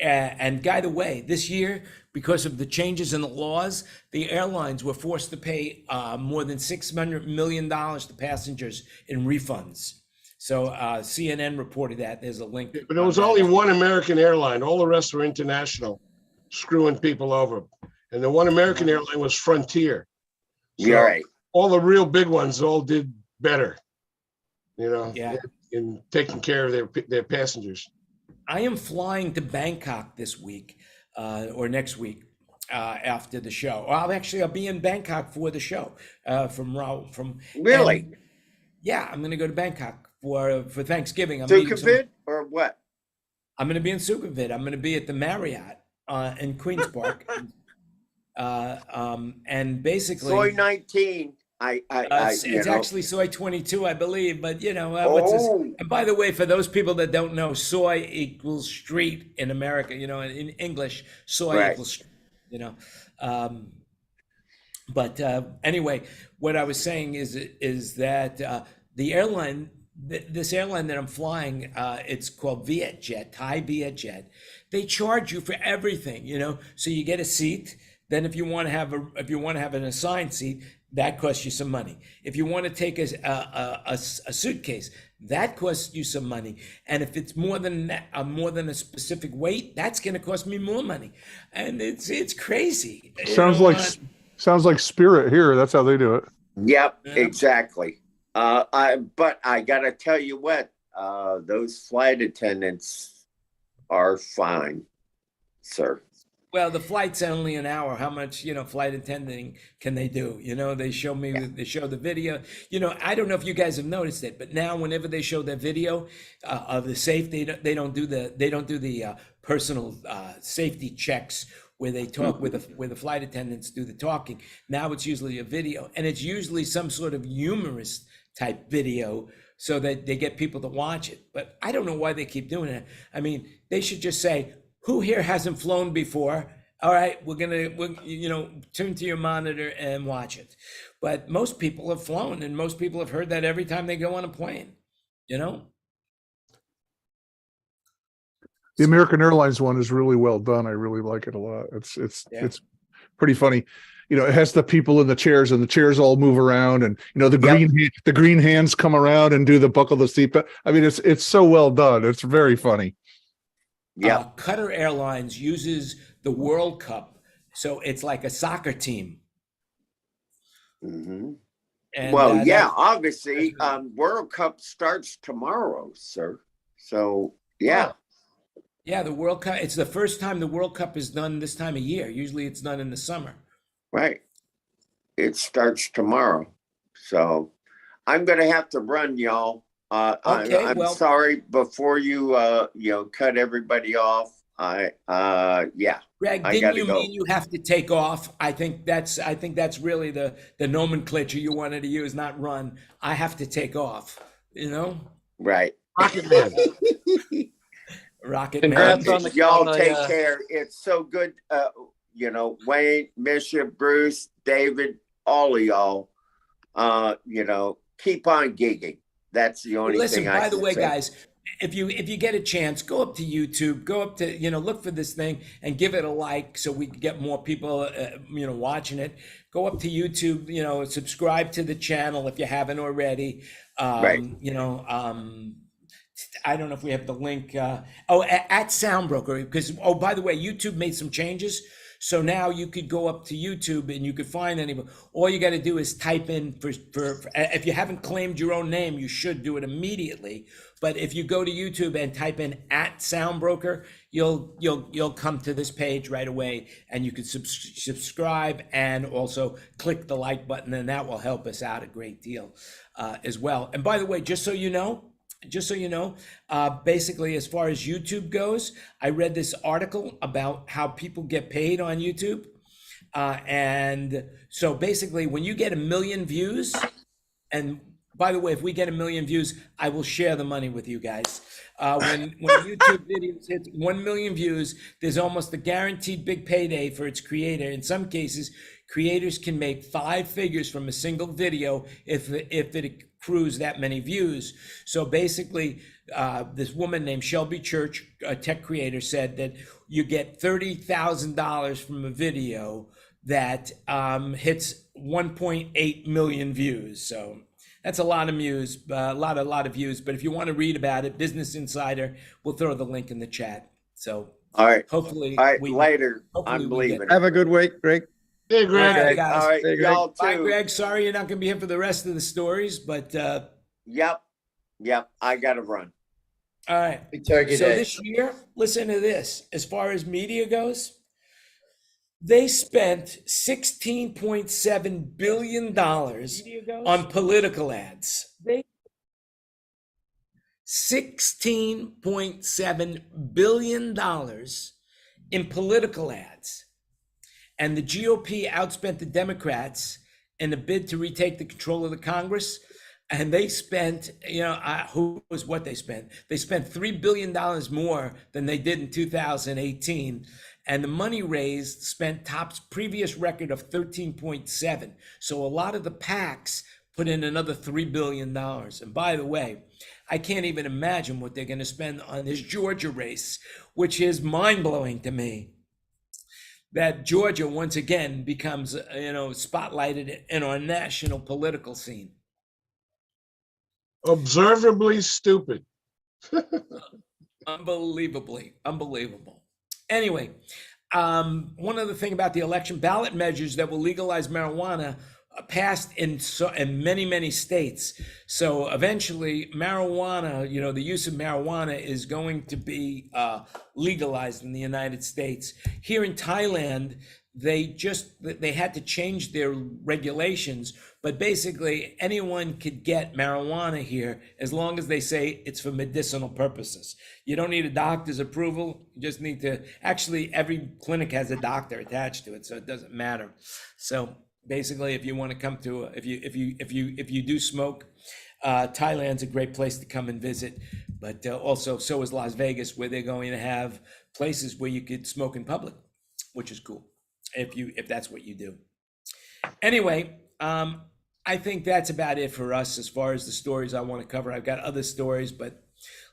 And by the way, this year, because of the changes in the laws, the airlines were forced to pay more than $600 million to passengers in refunds. So CNN reported that. There's a link. But there was only one American airline. All the rest were international, screwing people over. And the one American airline was Frontier. So You're right. all the real big ones all did better, Yeah. in taking care of their passengers. I am flying to Bangkok this week or next week after the show. Well, I'll be in Bangkok for the show from Really? and, yeah, I'm going to go to Bangkok for Thanksgiving. I'm meeting some- Sukhumvit or what? I'm going to be in Sukhumvit. I'm going to be at the Marriott in Queens Park. And basically, Soy 19. it's actually soy 22, I believe. But what's this? And by the way, for those people that don't know, soy equals street in America. In English, soy Right. equals street. But anyway, what I was saying is that the airline, this airline that I'm flying, it's called Vietjet, Thai Vietjet. They charge you for everything, So you get a seat. Then if you want to have an assigned seat, that costs you some money. If you want to take a suitcase, that costs you some money. And if it's more than a specific weight, that's going to cost me more money. And it's crazy. Sounds like Spirit here. That's how they do it. Yep, Yeah. exactly. But I gotta tell you what, those flight attendants are fine, sir. Well, the flight's only an hour. How much, flight attending can they do? They show me, they show the video. I don't know if you guys have noticed it, but now whenever they show their video of the safety, they don't do the personal safety checks where they talk where the flight attendants do the talking. Now it's usually a video, and it's usually some sort of humorous type video so that they get people to watch it. But I don't know why they keep doing it. I mean, they should just say, who here hasn't flown before? All right, we're tune to your monitor and watch it. But most people have flown, and most people have heard that every time they go on a plane, The American Airlines one is really well done. I really like it a lot. It's pretty funny. It has the people in the chairs, and the chairs all move around, and the green hands come around and do the buckle the seatbelt. I mean, it's so well done. It's very funny. Yeah. Qatar Airlines uses the World Cup, so it's like a soccer team. Mm-hmm. And, Well, that's obviously, World Cup starts tomorrow, sir. So, yeah. Yeah, the World Cup. It's the first time the World Cup is done this time of year. Usually, it's done in the summer. Right. It starts tomorrow. So I'm going to have to run, y'all. Okay, I'm well- sorry before you, cut everybody off. Greg, I didn't gotta you go. mean you have to take off? I think that's really the nomenclature you wanted to use, not run. I have to take off, Right. Rocket Man. Rocket Congrats Man. on the- Y'all on the, take care. It's so good. Wayne, Misha, Bruce, David, all of y'all, keep on gigging. That's the only Listen, thing I by the can way, say. guys, if you get a chance, go up to YouTube, go up to, look for this thing and give it a like so we can get more people, watching it. Go up to YouTube, subscribe to the channel if you haven't already. Right. I don't know if we have the link. At SoundBroker, because, by the way, YouTube made some changes. So now you could go up to YouTube and you could find anybody. All you got to do is type in for if you haven't claimed your own name, you should do it immediately. But if you go to YouTube and type in @SoundBroker, you'll come to this page right away, and you can subscribe and also click the like button, and that will help us out a great deal as well. And by the way, just so you know, basically, as far as YouTube goes, I read this article about how people get paid on YouTube. And so basically, when you get 1 million views, and by the way, if we get 1 million views, I will share the money with you guys. When YouTube videos hit 1 million views, there's almost a guaranteed big payday for its creator. In some cases, creators can make 5 figures from a single video if it accrues that many views. So basically, this woman named Shelby Church, a tech creator, said that you get $30,000 from a video that hits 1.8 million views. So that's a lot of views, a lot of views. But if you want to read about it, Business Insider, we'll throw the link in the chat. So All right. hopefully, All right. Later. I'm leaving. Have a good week, Greg. Hey, Greg. All right, guys. All right. Hey, Greg. Y'all too. Bye, Greg. Sorry you're not going to be here for the rest of the stories, but Yep. I got to run. all right. Big turkey So day. this year, listen to this. As far as media goes, they spent $16.7 billion on political ads. $16.7 billion in political ads. And the GOP outspent the Democrats in a bid to retake the control of the Congress. And they spent, who was what they spent? They spent $3 billion more than they did in 2018. And the money raised spent top's previous record of 13.7. So a lot of the PACs put in another $3 billion. And by the way, I can't even imagine what they're going to spend on this Georgia race, which is mind-blowing to me. That Georgia once again becomes, spotlighted in our national political scene. Observably stupid. Unbelievable. Anyway, one other thing about the election, ballot measures that will legalize marijuana passed in many states. So eventually marijuana, the use of marijuana is going to be legalized in the United States. Here in Thailand, they had to change their regulations, but basically anyone could get marijuana here as long as they say it's for medicinal purposes. You don't need a doctor's approval. You just need to, actually every clinic has a doctor attached to it, so it doesn't matter. So basically, if you want to come to, if you do smoke, Thailand's a great place to come and visit. But also, so is Las Vegas, where they're going to have places where you could smoke in public, which is cool if that's what you do. Anyway, I think that's about it for us as far as the stories I want to cover. I've got other stories, but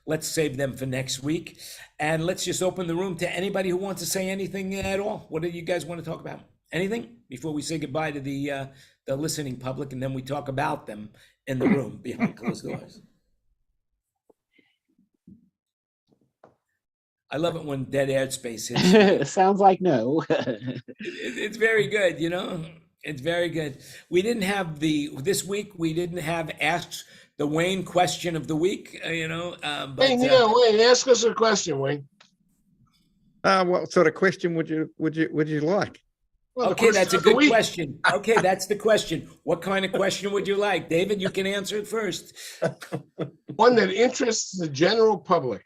let's save them for next week. And let's just open the room to anybody who wants to say anything at all. What do you guys want to talk about? Anything before we say goodbye to the listening public, and then we talk about them in the room behind closed doors? I love it when dead air space hits. Sounds like no. It's very good, It's very good. We didn't have this week. We didn't have Ask the Wayne question of the week. But, Wayne, ask us a question, Wayne. What sort of question would you like? Well, okay, that's a good question. Okay, that's the question. What kind of question would you like? David, you can answer it first. One that interests the general public.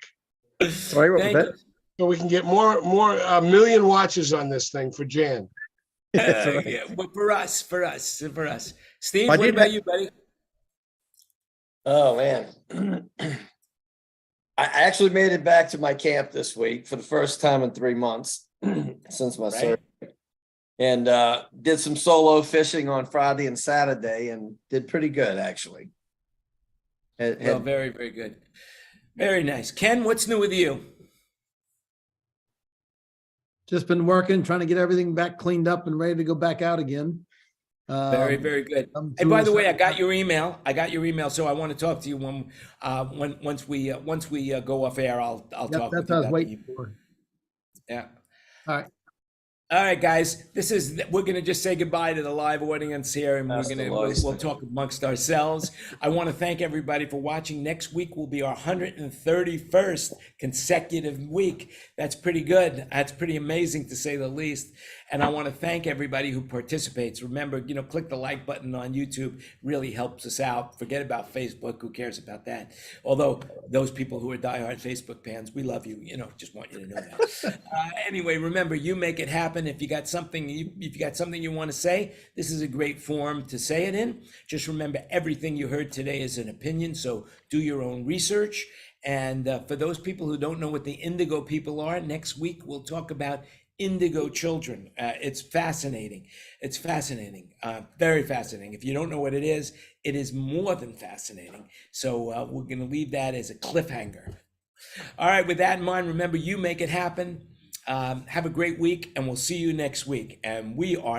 Sorry, what was that? So we can get more million watches on this thing for Jan. Yeah, well, for us. Steve, what about you, buddy? Oh man. I actually made it back to my camp this week for the first time in 3 months since my surgery. And did some solo fishing on Friday and Saturday and did pretty good, actually. Well, very, very good. Very nice. Ken, what's new with you? Just been working, trying to get everything back cleaned up and ready to go back out again. Very, very good. And by the way, I got your email. So I want to talk to you once we go off air. I'll talk. That's what I was waiting for. Yeah. All right, guys. We're gonna just say goodbye to the live audience here, and we'll talk amongst ourselves. I want to thank everybody for watching. Next week will be our 131st consecutive week. That's pretty good. That's pretty amazing, to say the least. And I want to thank everybody who participates. Remember, click the like button on YouTube, really helps us out. Forget about Facebook, who cares about that? Although those people who are diehard Facebook fans, we love you, just want you to know that. Anyway, remember, you make it happen. If you got something you want to say, this is a great forum to say it in. Just remember, everything you heard today is an opinion, so do your own research. And for those people who don't know what the indigo people are, next week we'll talk about indigo children. It's fascinating. It's fascinating, very fascinating. If you don't know what it is more than fascinating. So we're going to leave that as a cliffhanger. All right, with that in mind, remember, you make it happen. Have a great week, and we'll see you next week. And we are